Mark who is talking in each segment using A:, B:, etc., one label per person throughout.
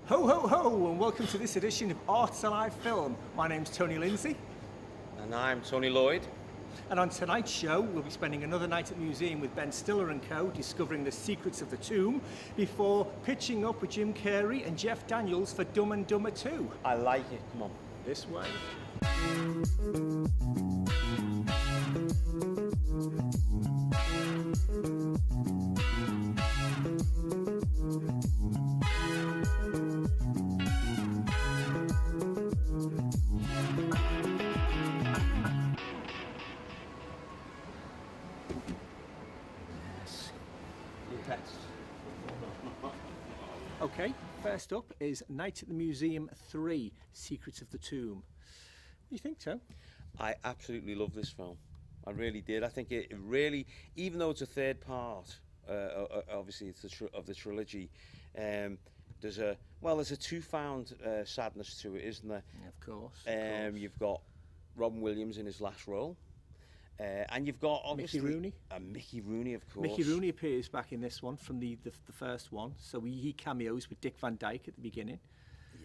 A: Ho, ho, ho, and welcome to this edition of Arts Alive Film. My name's Tony Lindsay.
B: And I'm Tony Lloyd.
A: And on tonight's show, we'll be spending another night at the museum with Ben Stiller and co, discovering the secrets of the tomb, before pitching up with Jim Carrey and Jeff Daniels for Dumb and Dumber 2.
B: I like it, come on.
A: This way. Okay, first up is Night at the Museum 3, Secrets of the Tomb. What do you think, Tom?
B: I absolutely love this film. I really did. I think it really, even though it's a third part, obviously it's of the trilogy, there's a two-found sadness to it, isn't there?
A: Of course.
B: You've got Robin Williams in his last role. And you've got obviously
A: Mickey
B: Rooney, of course.
A: Mickey Rooney appears back in this one from the first one, so he cameos with Dick Van Dyke at the beginning,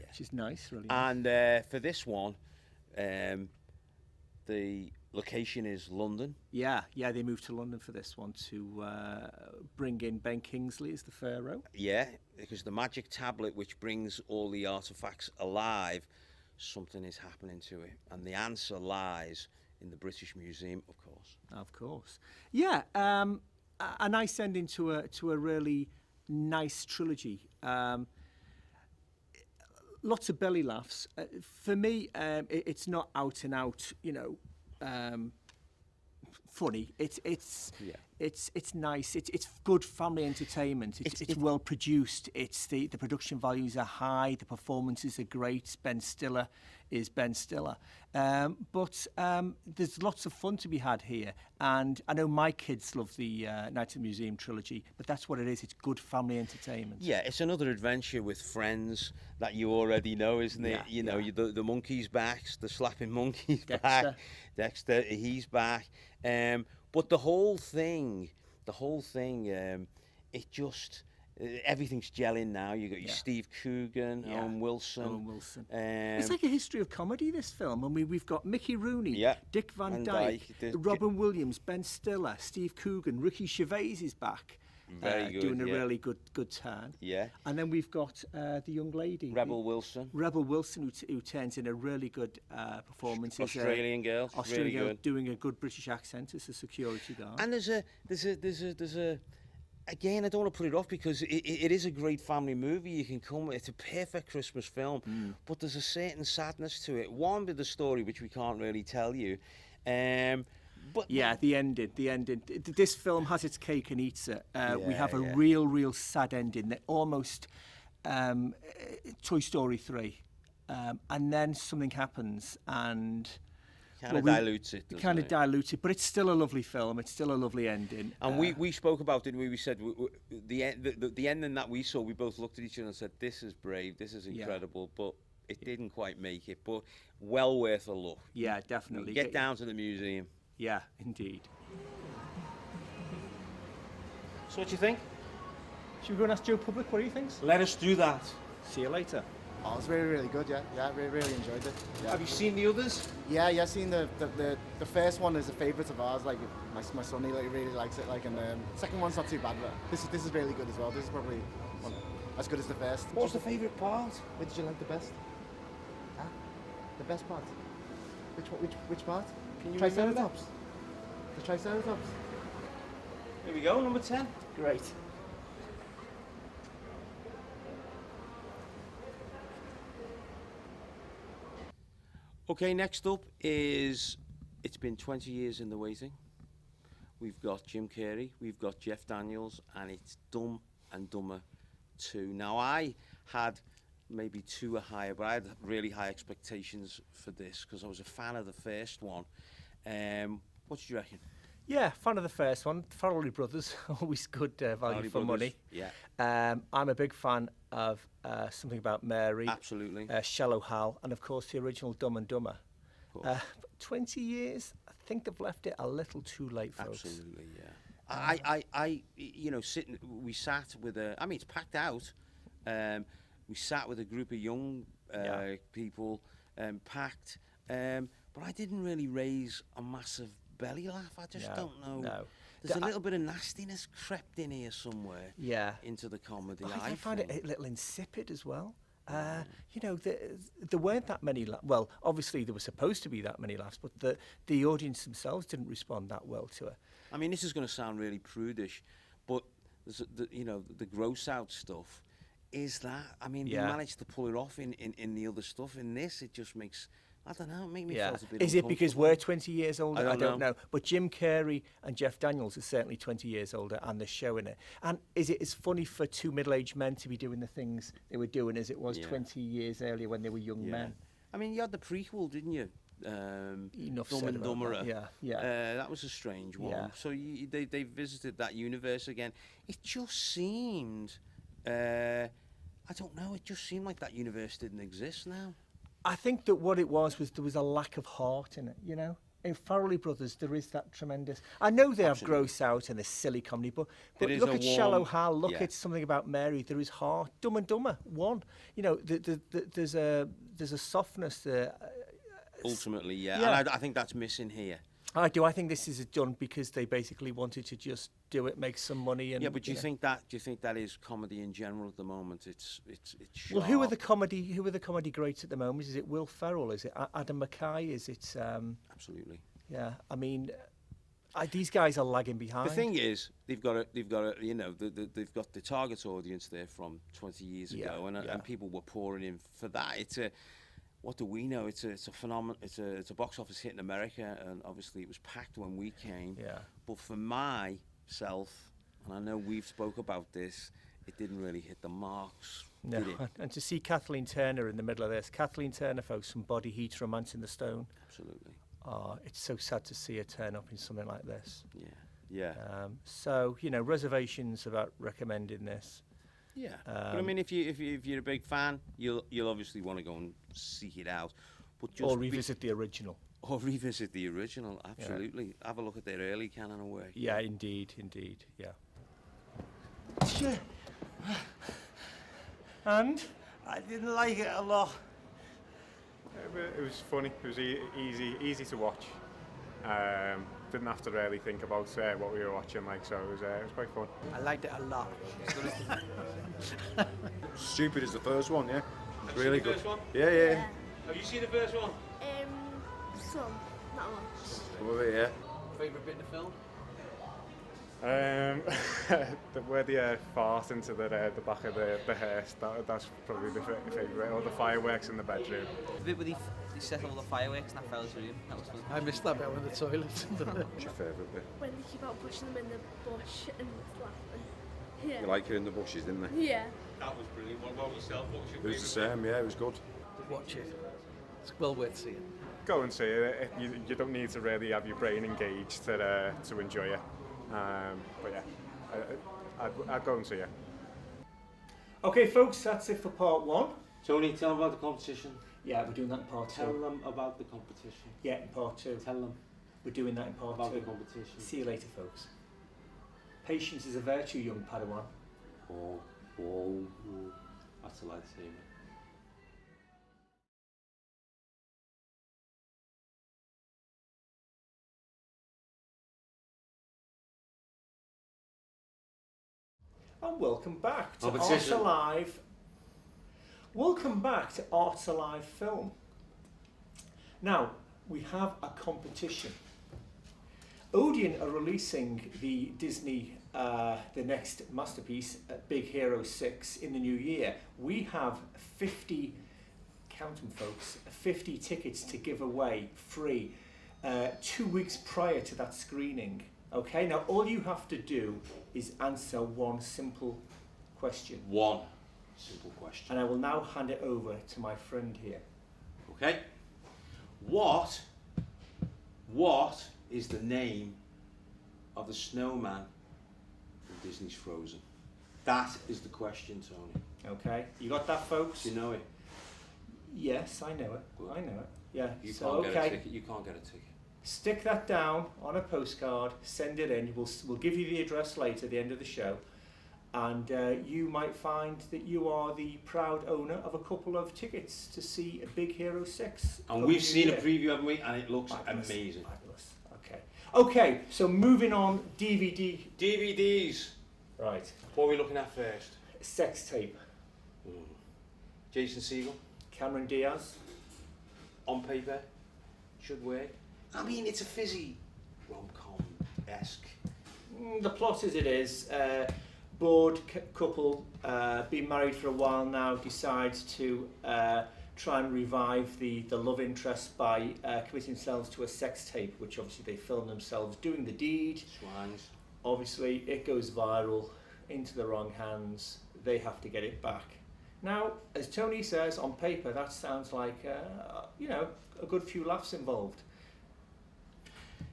A: which is nice, really.
B: And for this one, the location is London.
A: Yeah, they moved to London for this one to bring in Ben Kingsley as the Pharaoh.
B: Yeah, because the magic tablet which brings all the artefacts alive, something is happening to it, and the answer lies in the British Museum, of course.
A: Of course. Yeah, a nice ending to a really nice trilogy. Lots of belly laughs. For me, it's not out and out, funny. It's nice. It's good family entertainment. It's well produced. The production values are high. The performances are great. Ben Stiller is Ben Stiller. But there's lots of fun to be had here. And I know my kids love the Night at the Museum trilogy, but that's what it is. It's good family entertainment.
B: Yeah, it's another adventure with friends that you already know, isn't it? The monkey's back, the slapping monkey's back. Dexter, he's back. But the whole thing, it just... everything's gelling now. You got your Steve Coogan, Owen Wilson.
A: It's like a history of comedy, this film. I mean, we've got Mickey Rooney, Dick Van Dyke, Robin Williams, Ben Stiller, Steve Coogan, Ricky Gervais is back.
B: Very good,
A: doing a really good turn.
B: Yeah.
A: And then we've got the young lady.
B: Rebel Wilson,
A: who turns in a really good performance.
B: Australian girl
A: doing a good British accent as a security guard.
B: And there's a again, I don't want to put it off because it is a great family movie. You can come, it's a perfect Christmas film, but there's a certain sadness to it. One with the story, which we can't really tell you. But
A: the ending. This film has its cake and eats it. We have a real sad ending that almost Toy Story 3. And then something happens and...
B: dilutes it.
A: Dilutes it, but it's still a lovely film. It's still a lovely ending.
B: And we spoke about it. We said the ending that we saw. We both looked at each other and said, "This is brave. This is incredible." But it didn't quite make it. But well worth a look.
A: Yeah, definitely.
B: Get down to the museum.
A: Yeah, indeed.
B: So what do you think?
A: Should we go and ask Joe Public what he thinks?
B: Let us do that.
A: See you later.
C: Oh, it was really good, yeah, really enjoyed it. Yeah.
B: Have you seen the others?
C: Yeah, seen the first one is a favourite of ours, like my son, he really likes it, like, and the second one's not too bad, but this is really good as well. This is probably as good as the first.
B: What's the favourite part?
C: Which did you like the best? Huh? The best part? Which part?
B: Can you
C: Triceratops. The Triceratops.
B: Here we go, number 10.
A: Great.
B: Okay, next up is, it's been 20 years in the waiting. We've got Jim Carrey, we've got Jeff Daniels, and it's Dumb and Dumber 2. Now, I had maybe two or higher, but I had really high expectations for this because I was a fan of the first one. What do you reckon?
A: Yeah, fan of the first one. Farrelly Brothers, always good value for money.
B: Yeah.
A: I'm a big fan of Something About Mary.
B: Absolutely.
A: Shallow Hal, and of course the original Dumb and Dumber. 20 years, I think they've left it a little too late, folks.
B: Absolutely, yeah. We sat with I mean, it's packed out. We sat with a group of young people, packed, but I didn't really raise a massive belly laugh. I just don't know.
A: No.
B: There's a little bit of nastiness crept in here somewhere.
A: Yeah.
B: Into the comedy.
A: I find it a little insipid as well. You know, there weren't that many. Well, obviously there were supposed to be that many laughs, but the audience themselves didn't respond that well to it.
B: I mean, this is going to sound really prudish, but the gross out stuff is that. I mean, they managed to pull it off in the other stuff. In this, it just makes. I don't know, it makes me feel a bit
A: Is it because we're 20 years older? I don't know. But Jim Carrey and Jeff Daniels are certainly 20 years older, and they're showing it. And is it as funny for two middle-aged men to be doing the things they were doing as it was 20 years earlier when they were young men?
B: I mean, you had the prequel, didn't you?
A: Enough
B: Dumb
A: said
B: and
A: about
B: Dumberer.
A: that. Yeah.
B: That was a strange one.
A: Yeah.
B: So they visited that universe again. It just seemed, I don't know, it just seemed like that universe didn't exist now.
A: I think that what it was there was a lack of heart in it, you know? In Farrelly Brothers, there is that tremendous... I know they have gross out and this silly comedy, but look at Shallow Hal, look at Something About Mary, there is heart. Dumb and Dumber, one. You know, there's a softness there.
B: Ultimately, yeah. And I think that's missing here.
A: I do. I think this is done because they basically wanted to just do it, make some money, and
B: but do you think that is comedy in general at the moment? It's sharp.
A: Well, who are the comedy greats at the moment? Is it Will Ferrell? Is it Adam McKay? Is it
B: Absolutely.
A: Yeah, I mean, these guys are lagging behind.
B: The thing is, they've got they've got the target audience there from 20 years ago, and people were pouring in for that. It's a what do we know? It's a phenomenon. It's a box office hit in America, and obviously it was packed when we came.
A: Yeah.
B: But for myself, and I know we've spoke about this, it didn't really hit the marks.
A: No.
B: Did it?
A: And to see Kathleen Turner in the middle of this, Kathleen Turner, folks, from Body Heat, Romance in the Stone.
B: Absolutely.
A: Oh, it's so sad to see her turn up in something like this.
B: Yeah.
A: So reservations about recommending this.
B: Yeah, but I mean, if you're a big fan, you'll obviously want to go and seek it out, but just
A: or revisit the original.
B: Or revisit the original, absolutely. Yeah. Have a look at their early canon of work.
A: Yeah, indeed, yeah. And
D: I didn't like it a lot.
E: It was funny. It was easy to watch. Didn't have to really think about what we were watching, so it was quite fun.
D: I liked it a lot.
F: Stupid as the first one, yeah.
B: Have
F: really
B: you seen the
F: good.
B: First one?
F: Yeah.
B: Have you seen the first one?
G: Some, not much.
F: Some of it, yeah.
B: Favourite bit in the film?
E: Where they fart into the back of the hearse, that's probably the favourite, or the fireworks in the bedroom.
H: The bit where he set all the fireworks in that fella's room, that was fun.
D: I missed that bit with the toilet.
F: What's your favourite bit?
G: When they keep out pushing them in the bush and laughing. Yeah.
F: You like her in the bushes, didn't they?
G: Yeah.
B: That was brilliant. What about yourself? What was your
F: It was the same, yeah, it was good.
D: Watch it. It's well worth seeing.
E: Go and see it. You don't need to really have your brain engaged to enjoy it. But yeah, I'd go and see it.
A: okay, folks, that's it for part one.
B: Tony, tell them about the competition.
A: Yeah, we're doing that in part two.
B: Tell them about the competition.
A: Yeah, in part two.
B: Tell them
A: We're doing that in part
B: about
A: two.
B: the competition.
A: See you later, folks. Patience is a virtue, young Padawan.
B: Oh, that's a lightsaber.
A: And welcome back to Arts
B: Competition.
A: Alive. Welcome back to Arts Alive Film. Now, we have a competition. Odeon are releasing the Disney, the next masterpiece, Big Hero 6, in the new year. We have 50, count them folks, 50 tickets to give away free 2 weeks prior to that screening. Okay, now all you have to do is answer one simple question.
B: One simple question.
A: And I will now hand it over to my friend here.
B: Okay. What is the name of the snowman in Disney's Frozen? That is the question, Tony.
A: Okay, you got that, folks?
B: Do you know it?
A: Yes, I know it.
B: Good.
A: I know it. Yeah.
B: You
A: so
B: can't get a ticket. You can't get a ticket.
A: Stick that down on a postcard. Send it in. We'll give you the address later at the end of the show. and you might find that you are the proud owner of a couple of tickets to see Big Hero 6.
B: And we've seen a preview, haven't we? And it looks amazing.
A: Fabulous. Okay, so moving on,
B: DVDs.
A: Right.
B: What are we looking at first?
A: Sex Tape.
B: Jason Segel.
A: Cameron Diaz.
B: On paper, should work. I mean, it's a fizzy rom-com-esque.
A: The plot as it is, bored couple, been married for a while now, decides to try and revive the love interest by committing themselves to a sex tape, which obviously they film themselves doing the deed.
B: Swans.
A: Obviously, it goes viral, into the wrong hands, they have to get it back. Now, as Tony says, on paper, that sounds like, you know, a good few laughs involved.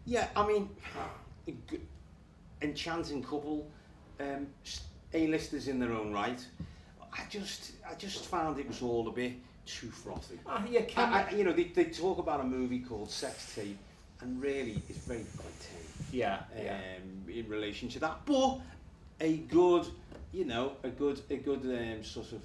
B: Yeah, I mean, enchanting couple, A-listers in their own right. I just found it was all a bit too frothy.
A: Yeah,
B: you know, they talk about a movie called Sex Tape, and really, it's very quite tame.
A: Yeah.
B: In relation to that, but a good, you know, a good sort of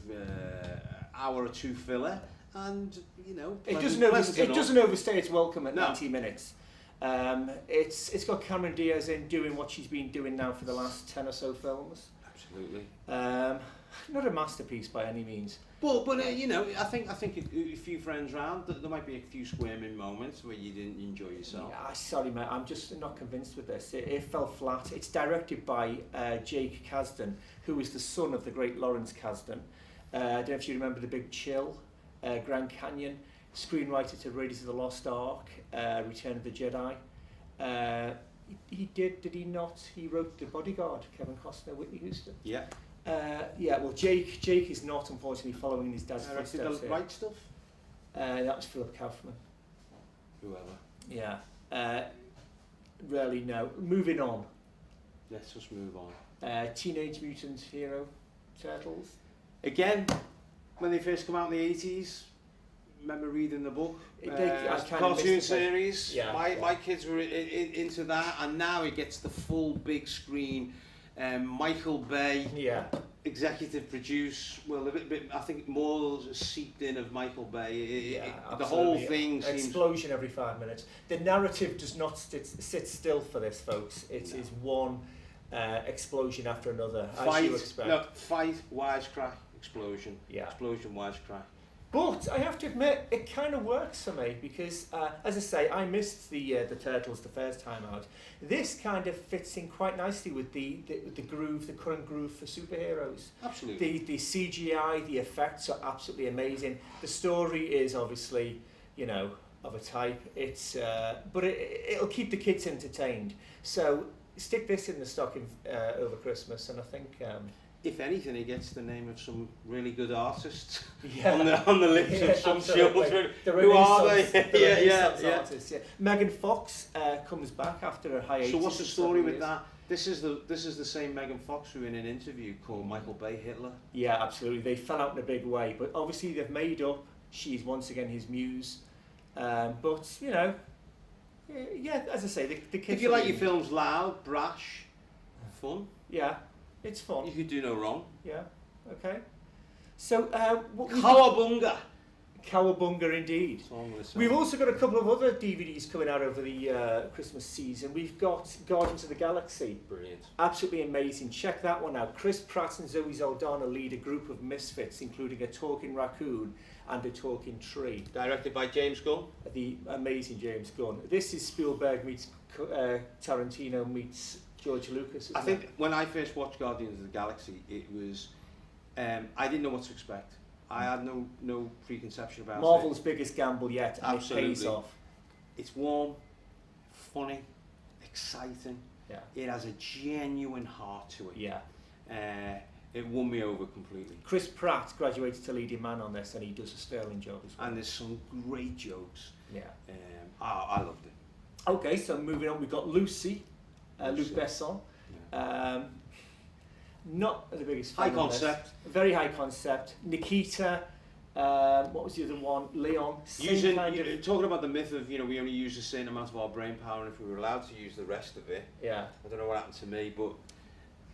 B: hour or two filler, and you know,
A: it doesn't overstay its welcome at 90 minutes. It's got Cameron Diaz in doing what she's been doing now for the last 10 or so films.
B: Absolutely.
A: Not a masterpiece by any means.
B: But you know, I think a few friends round, there might be a few squirming moments where you didn't enjoy yourself.
A: Yeah, sorry mate, I'm just not convinced with this. It fell flat. It's directed by Jake Kasdan, who is the son of the great Lawrence Kasdan. I don't know if you remember The Big Chill, Grand Canyon, screenwriter to Raiders of the Lost Ark, Return of the Jedi. He did he not? He wrote The Bodyguard, Kevin Costner, Whitney Houston.
B: Yeah.
A: Well, Jake is not, unfortunately, following in his dad's footsteps here.
B: Right Stuff?
A: That was Philip Kaufman.
B: Whoever.
A: Yeah. Really, no. Moving on.
B: Let's just move on.
A: Teenage Mutant Hero Turtles.
B: Again, when they first come out in the 80s, remember reading the book? Cartoon series.
A: Yeah,
B: my kids were into that, and now it gets the full big screen. Michael Bay, executive produce. Well, a bit. I think more seeped in of Michael Bay. The whole thing seems
A: explosion every 5 minutes. The narrative does not sit still for this, folks. It is one explosion after another, as you expect.
B: Fight, wisecrack, explosion.
A: Yeah.
B: Explosion, wisecrack.
A: But I have to admit, it kind of works for me because, as I say, I missed the Turtles the first time out. This kind of fits in quite nicely with the groove, the current groove for superheroes.
B: Absolutely.
A: The CGI, the effects are absolutely amazing. The story is obviously, you know, of a type. It's but it'll keep the kids entertained. So stick this in the stocking over Christmas, and I think.
B: If anything, he gets the name of some really good artists on the lips of some children. Who are they?
A: Artists, yeah. Megan Fox comes back after a hiatus.
B: So what's the story with that? This is the same Megan Fox who in an interview called Michael Bay Hitler.
A: Yeah, absolutely. They fell out in a big way, but obviously they've made up. She's once again his muse. But you know, yeah, as I say, the kids.
B: If you like your films loud, brash, fun.
A: Yeah. It's fun.
B: You could do no wrong.
A: Yeah, okay. So,
B: Cowabunga!
A: Cowabunga indeed. We've also got a couple of other DVDs coming out over the Christmas season. We've got Guardians of the Galaxy.
B: Brilliant.
A: Absolutely amazing. Check that one out. Chris Pratt and Zoe Saldana lead a group of misfits, including a talking raccoon and a talking tree.
B: Directed by James Gunn.
A: The amazing James Gunn. This is Spielberg meets Tarantino meets George Lucas.
B: I think when I first watched Guardians of the Galaxy, it was I didn't know what to expect. I had no preconception about
A: Marvel's biggest gamble yet, and
B: Absolutely.
A: It pays off.
B: It's warm, funny, exciting.
A: Yeah.
B: It has a genuine heart to it.
A: Yeah.
B: It won me over completely.
A: Chris Pratt graduated to leading man on this, and he does a sterling job as well.
B: And there's some great jokes.
A: Yeah.
B: I loved it.
A: Okay, so moving on, we've got Lucy. Luc Besson.
B: Yeah.
A: Not the biggest fan.
B: High concept.
A: Very high concept. Nikita. What was the other one? Leon.
B: Talking about the myth of, you know, we only use a certain amount of our brain power, and if we were allowed to use the rest of it.
A: Yeah.
B: I don't know what happened to me, but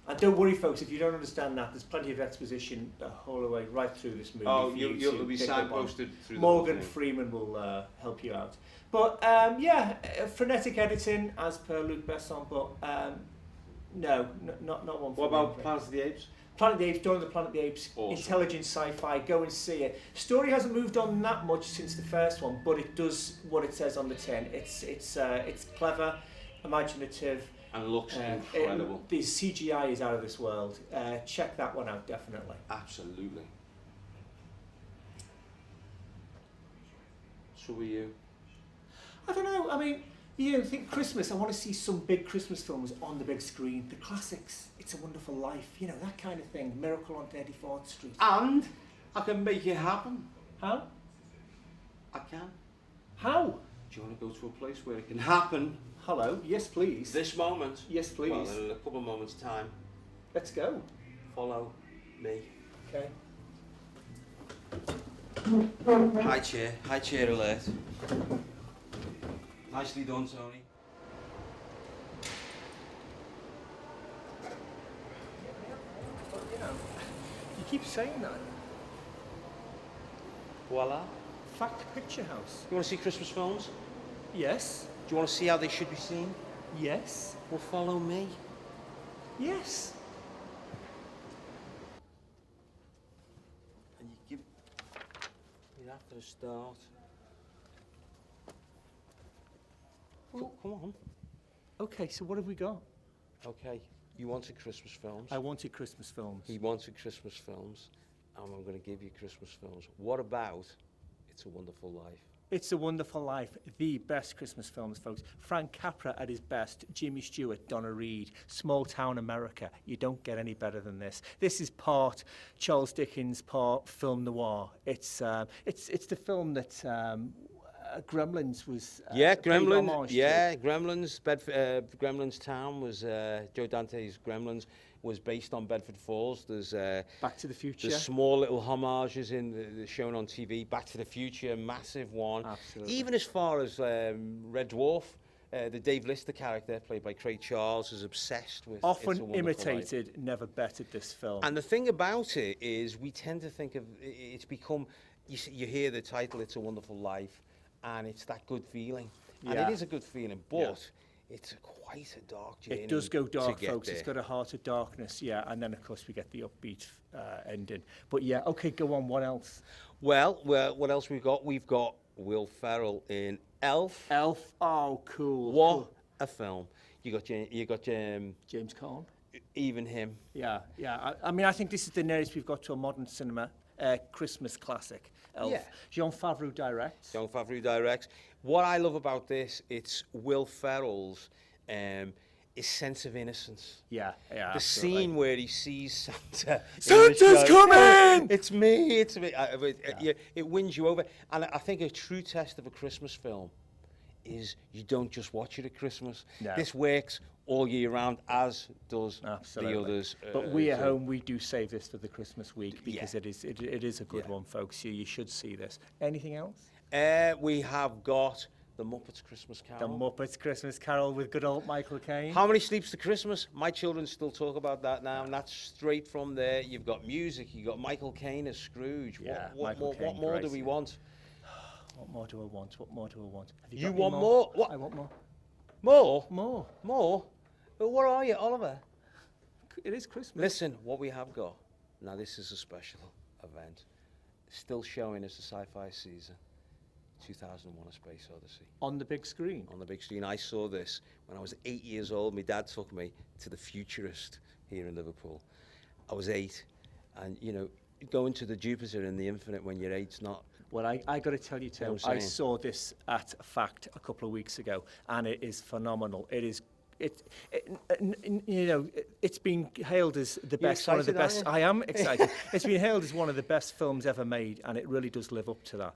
A: And don't worry, folks, if you don't understand that, there's plenty of exposition the whole way right through this movie.
B: Oh,
A: for you
B: you'll
A: to
B: be
A: pick up on.
B: signposted through the
A: Morgan
B: whole thing.
A: Freeman will help you out. But yeah, frenetic editing as per Luc Besson, but no, not one.
B: What about Planet of the Apes?
A: Planet of the Apes, Dawn of the Planet of the Apes,
B: Awesome.
A: intelligent sci-fi, go and see it. Story hasn't moved on that much since the first one, but it does what it says on the tin. It's clever, imaginative.
B: And looks incredible.
A: The CGI is out of this world. Check that one out, definitely.
B: Absolutely. So are you?
A: I don't know, I mean, you know, think Christmas, I want to see some big Christmas films on the big screen. The classics, It's a Wonderful Life, you know, that kind of thing. Miracle on 34th Street.
B: And I can make it happen.
A: How?
B: I can.
A: How?
B: Do you want to go to a place where it can happen?
A: Hello, yes please.
B: This moment?
A: Yes please.
B: Well, in a couple of moments' time.
A: Let's go.
B: Follow me.
A: Okay.
B: High chair alert. Nicely done, Tony.
A: You know, you keep saying that.
B: Voila.
A: Fact Picture House.
B: You want to see Christmas films?
A: Yes.
B: Do you want to see how they should be seen?
A: Yes.
B: Well, follow me.
A: Yes.
B: And you give it after the start. Come on.
A: Okay, so what have we got?
B: Okay, you wanted Christmas films.
A: I wanted Christmas films.
B: He wanted Christmas films, and I'm going to give you Christmas films. What about It's a Wonderful Life?
A: It's a Wonderful Life, the best Christmas films, folks. Frank Capra at his best, Jimmy Stewart, Donna Reed, Small Town America. You don't get any better than this. This is part Charles Dickens, part film noir. It's the film that Gremlins was. Paid homage to.
B: Gremlins. Gremlins Town was Joe Dante's Gremlins was based on Bedford Falls. There's
A: Back to the Future.
B: There's small little homages in the shown on TV. Back to the Future, massive one.
A: Absolutely.
B: Even as far as Red Dwarf, the Dave Lister character, played by Craig Charles, is obsessed with It's a
A: Often
B: Wonderful
A: imitated,
B: Life.
A: never bettered this film.
B: And the thing about it is, we tend to think of it's become. You hear the title, It's a Wonderful Life, and it's that good feeling. And
A: Yeah.
B: it is a good feeling, but it's quite a dark journey.
A: It does go dark,
B: to get
A: folks.
B: there.
A: It's got a heart of darkness, yeah. And then, of course, we get the upbeat ending. But yeah, okay, go on. What else?
B: Well, what else we've got? We've got Will Ferrell in Elf.
A: Elf. Oh, cool.
B: What
A: cool.
B: a film! You got
A: James Caan.
B: even him.
A: Yeah, yeah. I mean, I think this is the nearest we've got to a modern cinema Christmas classic. Elf.
B: Yeah.
A: Jean Favreau directs.
B: John Favreau directs. What I love about this, it's Will Ferrell's his sense of innocence.
A: Yeah, yeah.
B: The
A: absolutely.
B: scene where he sees Santa. in the
A: Santa's
B: show.
A: coming!
B: It's me, it's me. It wins you over. And I think a true test of a Christmas film is you don't just watch it at Christmas.
A: No.
B: This works all year round, as does
A: Absolutely.
B: the others.
A: But we at
B: so-
A: home, we do save this for the Christmas week because
B: Yeah.
A: it is a good
B: Yeah.
A: one, folks. You should see this. Anything else?
B: We have got The Muppets Christmas
A: The
B: Carol.
A: Muppets Christmas Carol with good old Michael Caine.
B: How Many Sleeps to Christmas? My children still talk about that now, and that's straight from there. You've got music, you've got Michael Caine as Scrooge.
A: Yeah,
B: what
A: Michael Caine,
B: more do
A: great.
B: we want?
A: What more do I want? What more do I want? Have
B: You
A: got any
B: want more? What?
A: I want more.
B: More?
A: More.
B: More? Well, what are you, Oliver?
A: It is Christmas.
B: Listen, what we have got. Now, this is a special event. Still showing us the sci-fi season. 2001: A Space Odyssey.
A: On the big screen.
B: On the big screen. I saw this when I was 8 years old. My dad took me to the Futurist here in Liverpool. I was 8, and you know, going to the Jupiter in the Infinite when you're 8's not.
A: Well, I got to tell you, Tim,
B: what I'm
A: I
B: saying?
A: saw this at Fact a couple of weeks ago, and it is phenomenal. You know, it's been hailed as the
B: You're
A: best, one of the
B: excited,
A: best.
B: aren't you?
A: I am excited. It's been hailed as one of the best films ever made, and it really does live up to that.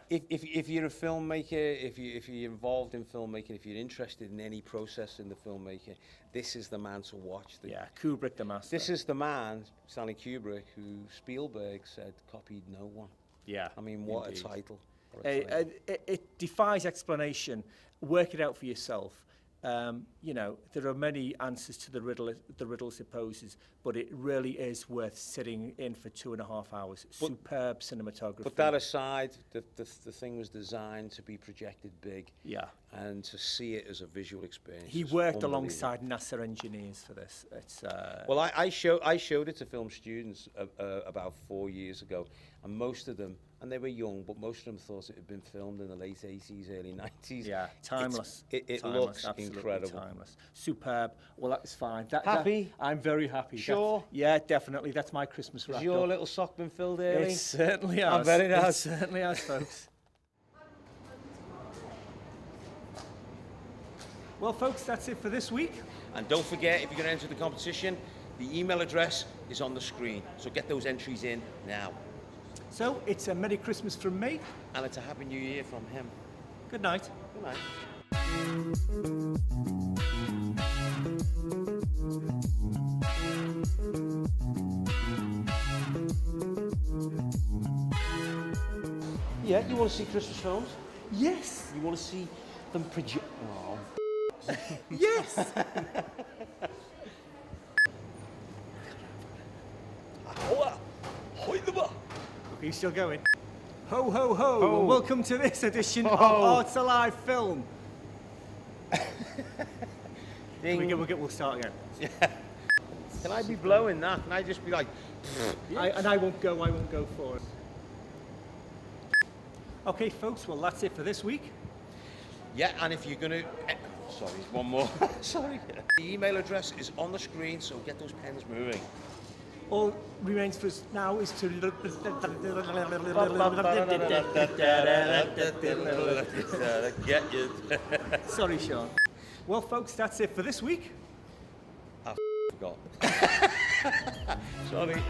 B: If you're a filmmaker, if you're involved in filmmaking, if you're interested in any process in the filmmaking, this is the man to watch.
A: Yeah, Kubrick, the master.
B: This is the man, Stanley Kubrick, who Spielberg said copied no one.
A: Yeah.
B: I mean, what
A: indeed.
B: a title. What a title.
A: It defies explanation. Work it out for yourself. You know, there are many answers to the riddles it poses, but it really is worth sitting in for 2.5 hours. Superb cinematography.
B: But that aside, the thing was designed to be projected big.
A: Yeah.
B: And to see it as a visual experience.
A: He
B: is
A: worked
B: unbelievable.
A: alongside NASA engineers for this. It's
B: Well, I showed it to film students about 4 years ago, and most of them, and they were young, but most of them thought it had been filmed in the late 80s, early 90s.
A: yeah, timeless.
B: It
A: Timeless,
B: looks
A: absolutely
B: incredible.
A: timeless. Superb. Well, that's fine.
B: Happy?
A: I'm very happy.
B: Sure?
A: Yeah, definitely. That's my Christmas wrap.
B: Has your little sock been filled early?
A: It certainly has.
B: I bet it has.
A: It certainly has, folks. Well, folks, that's it for this week.
B: And don't forget, if you're going to enter the competition, the email address is on the screen. So get those entries in now.
A: So, it's a Merry Christmas from me.
B: And it's a Happy New Year from him.
A: Good night.
B: Good night. Yeah, you want to see Christmas films?
A: Yes.
B: You want to see them project... Oh.
A: Yes. Are you still going? Ho, ho, ho, and welcome to this edition of Arts Alive Film. We'll start again.
B: Can I be blowing that? Can I just be like...
A: I won't go for it. Okay, folks, well, that's it for this week.
B: Yeah, and if you're going to... sorry, one more. Sorry. The email address is on the screen, so get those pens moving.
A: All remains for us now is to...
B: Get you.
A: Sorry, Sean. Well, folks, that's it for this week.
B: I forgot. Sorry.